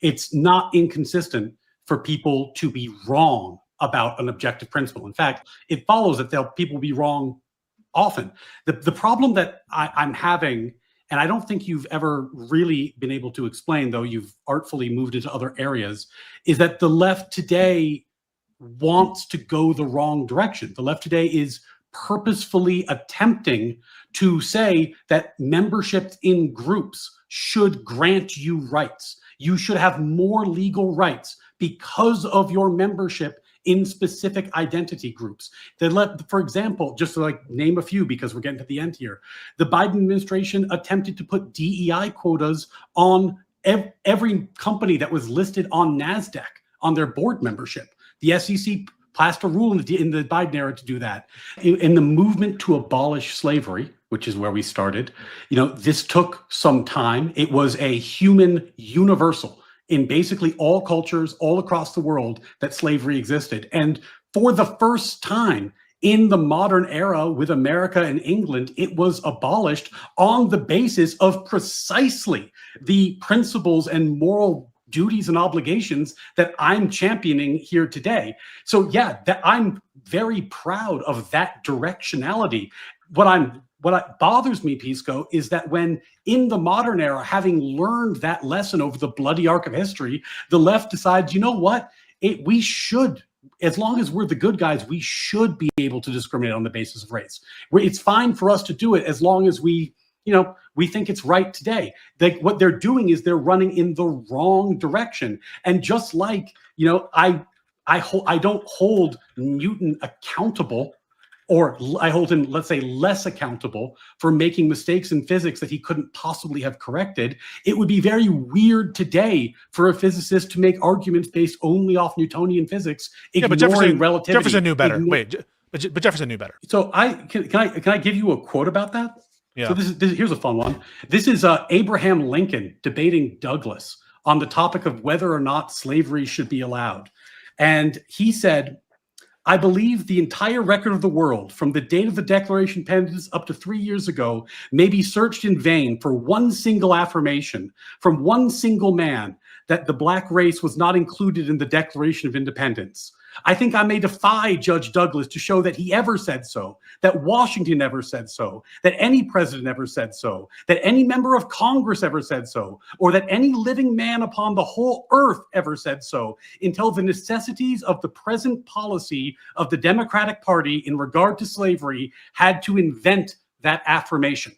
it's not inconsistent for people to be wrong about an objective principle. In fact, it follows that people will be wrong often. The problem that I'm having, and I don't think you've ever really been able to explain, though you've artfully moved into other areas, is that the left today wants to go the wrong direction. The left today is purposefully attempting to say that membership in groups should grant you rights. You should have more legal rights because of your membership in specific identity groups. They let, for example, just to like name a few because we're getting to the end here, the Biden administration attempted to put DEI quotas on every company that was listed on NASDAQ on their board membership. The SEC passed a rule in the Biden era to do that. In the movement to abolish slavery, which is where we started, this took some time. It was a human universal in basically all cultures all across the world that slavery existed. And for the first time in the modern era with America and England, it was abolished on the basis of precisely the principles and moral duties and obligations that I'm championing here today. So yeah, I'm very proud of that directionality. What bothers me, Pisco, is that when in the modern era, having learned that lesson over the bloody arc of history, the left decides, you know what, we should, as long as we're the good guys, we should be able to discriminate on the basis of race. It's fine for us to do it as long as we think it's right today. What they're doing is they're running in the wrong direction. And just like, I don't hold Newton accountable, or I hold him, let's say, less accountable for making mistakes in physics that he couldn't possibly have corrected. It would be very weird today for a physicist to make arguments based only off Newtonian physics, ignoring relativity. Jefferson knew better. But Jefferson knew better. So can I give you a quote about that? Yeah. So here's a fun one. This is Abraham Lincoln debating Douglas on the topic of whether or not slavery should be allowed. And he said, I believe the entire record of the world, from the date of the Declaration of Independence up to 3 years ago, may be searched in vain for one single affirmation from one single man that the black race was not included in the Declaration of Independence. I think I may defy Judge Douglas to show that he ever said so, that Washington ever said so, that any president ever said so, that any member of Congress ever said so, or that any living man upon the whole earth ever said so, until the necessities of the present policy of the Democratic Party in regard to slavery had to invent that affirmation.